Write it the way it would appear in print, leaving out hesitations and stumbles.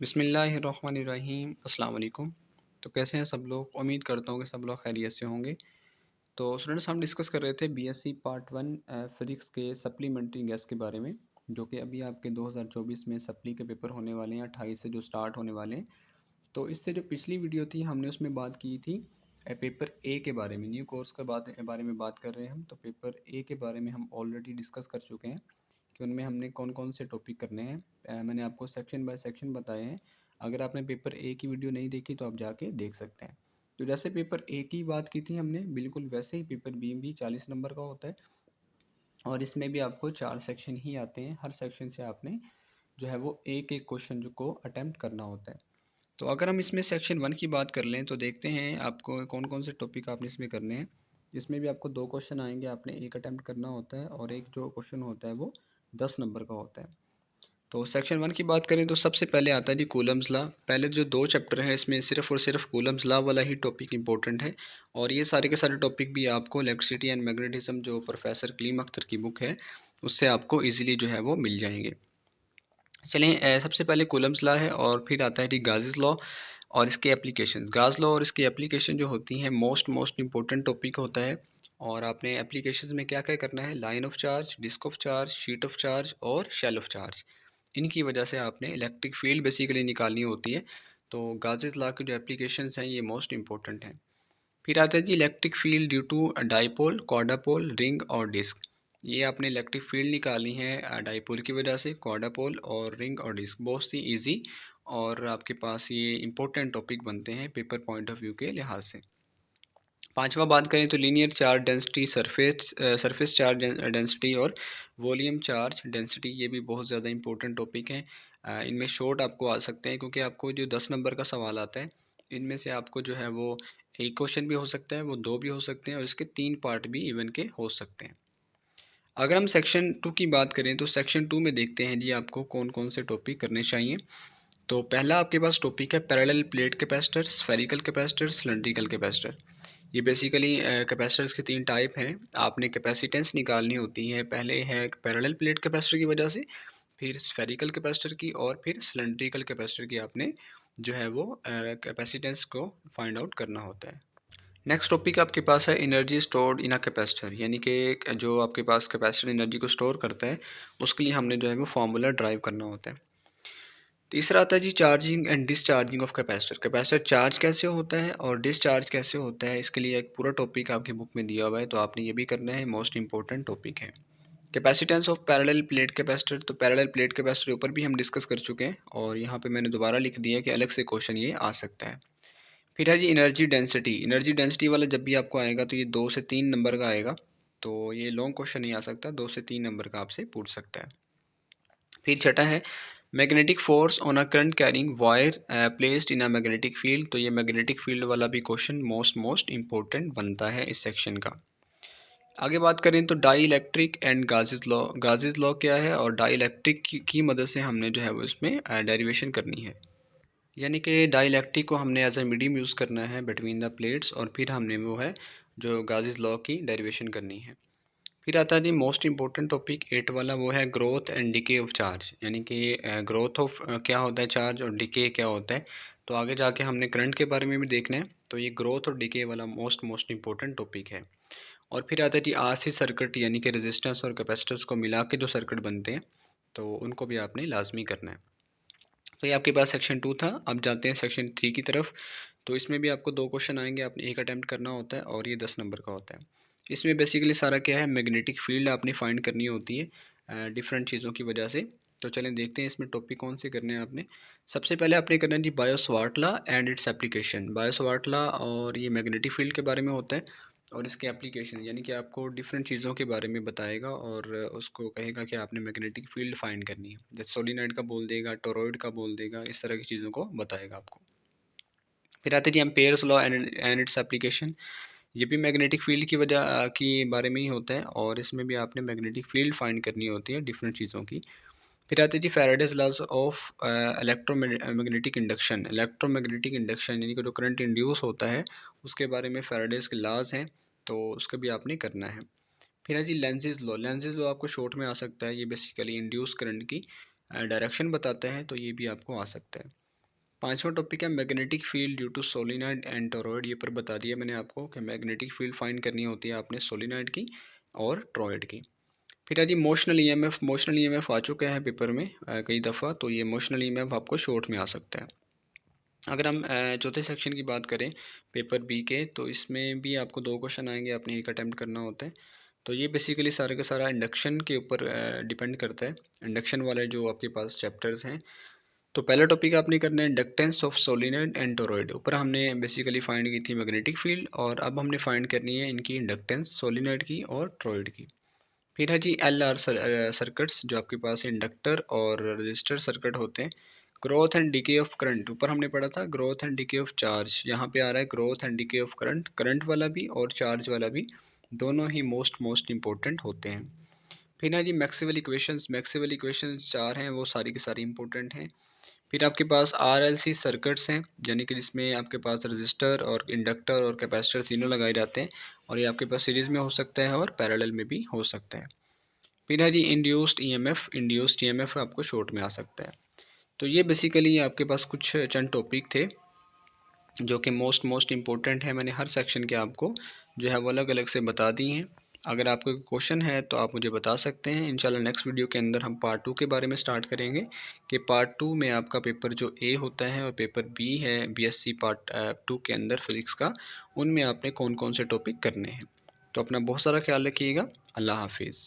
बिस्मिल्लाहिर्रहमानिर्रहीम अस्सलाम वालेकुम। तो कैसे हैं सब लोग? उम्मीद करता हूँ कि सब लोग खैरियत से होंगे। तो स्टूडेंट्स, हम डिस्कस कर रहे थे बीएससी पार्ट 1 फिज़िक्स के सप्लीमेंट्री गैस के बारे में, जो कि अभी आपके 2024 में सप्ली के पेपर होने वाले हैं, 28 से जो स्टार्ट होने वाले हैं। तो इससे जो पिछली वीडियो थी हमने उसमें बात की थी पेपर ए के बारे में, न्यू कोर्स के बारे में बात कर रहे हैं हम। तो पेपर ए के बारे में हम ऑलरेडी डिस्कस कर चुके हैं कि उनमें हमने कौन कौन से टॉपिक करने हैं। मैंने आपको सेक्शन बाय सेक्शन बताए हैं। अगर आपने पेपर ए की वीडियो नहीं देखी तो आप जाके देख सकते हैं। तो जैसे पेपर ए की बात की थी हमने, बिल्कुल वैसे ही पेपर बी भी 40 नंबर का होता है और इसमें भी आपको 4 सेक्शन ही आते हैं। हर सेक्शन से आपने जो है वो एक एक क्वेश्चन जो को अटैम्प्ट करना होता है। तो अगर हम इसमें सेक्शन 1 की बात कर लें तो देखते हैं आपको कौन कौन से टॉपिक आपने इसमें करने हैं। इसमें भी आपको 2 क्वेश्चन आएंगे, आपने एक अटैम्प्ट करना होता है और एक जो क्वेश्चन होता है वो 10 नंबर का होता है। तो सेक्शन 1 की बात करें तो सबसे पहले आता है जी कूलम्स लॉ। पहले जो 2 चैप्टर हैं इसमें सिर्फ और सिर्फ कूलम्स लॉ वाला ही टॉपिक इंपॉर्टेंट है और ये सारे के सारे टॉपिक भी आपको इलेक्ट्रिसिटी एंड मैग्नेटिज्म जो प्रोफेसर कलीम अख्तर की बुक है उससे आपको ईजिली जो है वो मिल जाएंगे। चलें, सबसे पहले कूलम्स लॉ है और फिर आता है जी गाज़िस लॉ और इसके एप्लीकेशन। गाज़ लॉ और इसकी एप्लीकेशन जो होती हैं मोस्ट इंपॉर्टेंट टॉपिक होता है। और आपने एप्लीकेशंस में क्या क्या करना है, line of charge, disc of charge, sheet of charge और शेल ऑफ चार्ज। इनकी वजह से आपने इलेक्ट्रिक फील्ड बेसिकली निकालनी होती है। तो गाज़िस लॉ की जो एप्लीकेशंस हैं ये मोस्ट इंपॉर्टेंट हैं। फिर आता है जी electric field due to dipole, quadrupole, ring और डिस्क। ये आपने इलेक्ट्रिक फील्ड निकालनी है डाइपोल की वजह से, क्वाड्रापोल और रिंग और डिस्क। बहुत ही इजी और आपके पास ये इंपॉर्टेंट टॉपिक बनते हैं पेपर पॉइंट ऑफ व्यू के लिहाज से। पांचवा बात करें तो linear charge density, surface charge density और वॉल्यूम चार्ज डेंसिटी। ये भी बहुत ज़्यादा इंपॉर्टेंट टॉपिक हैं। इनमें शॉर्ट आपको आ सकते हैं क्योंकि आपको जो 10 नंबर का सवाल आता है इनमें से आपको जो है वो एक क्वेश्चन भी हो सकता है, वो 2 भी हो सकते हैं और इसके 3 पार्ट भी इवन के हो सकते हैं। अगर हम सेक्शन 2 की बात करें तो सेक्शन 2 में देखते हैं जी आपको कौन कौन से टॉपिक करने चाहिए। तो पहला आपके पास टॉपिक है parallel plate capacitor, spherical capacitor, cylindrical capacitor. ये बेसिकली कैपेसिटर्स के 3 टाइप हैं। आपने कैपेसिटेंस निकालनी होती है, पहले है पैरेलल प्लेट कैपेसिटर की वजह से, फिर स्फेरिकल कैपेसिटर की और फिर सिलेंड्रिकल कैपेसिटर की आपने जो है वो कैपेसिटेंस को फाइंड आउट करना होता है। नेक्स्ट टॉपिक आपके पास है energy stored in a capacitor, यानी कि जो आपके पास कैपेसिटर एनर्जी को स्टोर करता है उसके लिए हमने जो है वो फार्मूला ड्राइव करना होता है। तीसरा आता है जी charging and discharging of capacitor. Capacitor charge कैसे होता है और डिस्चार्ज कैसे होता है, इसके लिए एक पूरा टॉपिक आपकी बुक में दिया हुआ है, तो आपने ये भी करना है, मोस्ट इंपॉर्टेंट टॉपिक है। Capacitance of parallel plate capacitor. तो पैरेलल प्लेट कैपेसिटर ऊपर भी हम डिस्कस कर चुके हैं और यहाँ पे मैंने दोबारा लिख दिया है कि अलग से क्वेश्चन ये आ सकता है। फिर है जी एनर्जी डेंसिटी। एनर्जी डेंसिटी वाला जब भी आपको आएगा तो ये 2 से 3 नंबर का आएगा, तो ये लॉन्ग क्वेश्चन नहीं आ सकता, 2 से 3 नंबर का आपसे पूछ सकता है। फिर छठा है magnetic force on a current carrying wire placed in a magnetic field. तो ये मैग्नेटिक फील्ड वाला भी क्वेश्चन मोस्ट इंपॉर्टेंट बनता है इस सेक्शन का। आगे बात करें तो dielectric and Gauss's law. Gauss's law क्या है और डाई इलेक्ट्रिक की मदद से हमने जो है वो इसमें डेरिवेशन करनी है, यानी कि डाई इलेक्ट्रिक को हमने एज ए मीडियम यूज़ करना है बिटवीन द प्लेट्स और फिर हमने वो है जो गाजिस लॉ की डेरिवेशन करनी है। फिर आता है जी मोस्ट इंपॉर्टेंट टॉपिक 8 वाला, वो है growth and decay of charge, यानी कि ग्रोथ ऑफ क्या होता है चार्ज और डिके क्या होता है। तो आगे जाके हमने करंट के बारे में भी देखना है, तो ये ग्रोथ और डिके वाला मोस्ट इंपॉर्टेंट टॉपिक है। और फिर आता है जी आरसी सर्किट, यानी कि रेजिस्टेंस और कैपेसिटर्स को मिला के जो सर्किट बनते हैं तो उनको भी आपने लाजमी करना है। तो ये आपके पास सेक्शन 2 था। अब जाते हैं सेक्शन 3 की तरफ। तो इसमें भी आपको 2 क्वेश्चन आएंगे, आपने एक अटैम्प्ट करना होता है और ये 10 नंबर का होता है। इसमें बेसिकली सारा क्या है, मैग्नेटिक फील्ड आपने फाइंड करनी होती है डिफरेंट चीज़ों की वजह से। तो चलें देखते हैं इसमें टॉपिक कौन से करने हैं आपने। सबसे पहले आपने करना है जी Biot Savart law and its application. Biot Savart law और ये मैग्नेटिक फील्ड के बारे में होता है और इसके एप्लीकेशन, यानी कि आपको डिफरेंट चीज़ों के बारे में बताएगा और उसको कहेगा कि आपने मैग्नेटिक फील्ड फाइंड करनी है। जैसे सोलिनॉइड का बोल देगा, टोरॉइड का बोल देगा, इस तरह की चीज़ों को बताएगा आपको। फिर आते हैं जी Ampere's law and its application. ये भी मैग्नेटिक फील्ड की वजह की बारे में ही होता है और इसमें भी आपने मैग्नेटिक फील्ड फाइंड करनी होती है डिफरेंट चीज़ों की। फिर आते हैं जी Faraday's laws of electromagnetic induction. Electromagnetic induction यानी कि जो करंट इंड्यूस होता है उसके बारे में फैराडेज के लॉज हैं, तो उसका भी आपने करना है। फिर है जी लेंजेस लॉ। लेंजेस लॉ आपको शॉर्ट में आ सकता है, ये बेसिकली इंड्यूस करंट की डायरेक्शन बताता है, तो ये भी आपको आ सकता है। 5वां टॉपिक है magnetic field due to solenoid and toroid. ये पर बता दिया मैंने आपको कि मैग्नेटिक फील्ड फाइंड करनी होती है आपने सोलिनॉइड की और टोरॉइड की। फिर है जी मोशनल ईएमएफ। मोशनल ईएमएफ आ चुका है पेपर में कई दफ़ा, तो ये मोशनल ईएमएफ आपको शॉर्ट में आ सकता है। अगर हम चौथे सेक्शन की बात करें पेपर बी के, तो इसमें भी आपको 2 क्वेश्चन आएंगे, आपने एक अटैम्प्ट करना होता है। तो ये बेसिकली सारा का सारा इंडक्शन के ऊपर डिपेंड करता है, इंडक्शन वाले जो आपके पास चैप्टर्स हैं। तो पहला टॉपिक आपने करना है inductance of solenoid and toroid. ऊपर हमने बेसिकली फाइंड की थी मैग्नेटिक फील्ड, और अब हमने फाइंड करनी है इनकी इंडक्टेंस सोलिनॉइड की और टोरॉइड की। फिर है जी एल आर सर्किट्स, जो आपके पास इंडक्टर और रजिस्टर सर्किट होते हैं। Growth and decay of current, ऊपर हमने पढ़ा था growth and decay of charge, यहाँ पे आ रहा है growth and decay of current. Current वाला भी और चार्ज वाला भी दोनों ही मोस्ट इंपॉर्टेंट होते हैं। फिर है जी मैक्सवेल इक्वेशंस। मैक्सवेल इक्वेशंस 4 हैं, वो सारी की सारी इंपॉर्टेंट हैं। फिर आपके पास आर एल सी सर्किट्स हैं, यानी कि जिसमें आपके पास रजिस्टर और इंडक्टर और कैपेसिटर तीनों लगाए जाते हैं, और ये आपके पास सीरीज़ में हो सकता है और पैरेलल में भी हो सकता है। फिर है जी इंड्यूस्ड ईएमएफ। इंड्यूस्ड ईएमएफ आपको शॉर्ट में आ सकता है। तो ये बेसिकली आपके पास कुछ चंद टॉपिक थे जो कि मोस्ट इम्पोर्टेंट है। मैंने हर सेक्शन के आपको जो है वो अलग अलग से बता दी हैं। अगर आपको क्वेश्चन है तो आप मुझे बता सकते हैं। इंशाल्लाह नेक्स्ट वीडियो के अंदर हम पार्ट 2 के बारे में स्टार्ट करेंगे कि पार्ट 2 में आपका पेपर जो ए होता है और पेपर बी है बीएससी पार्ट 2 के अंदर फिज़िक्स का, उनमें आपने कौन कौन से टॉपिक करने हैं। तो अपना बहुत सारा ख्याल रखिएगा। अल्लाह हाफिज़।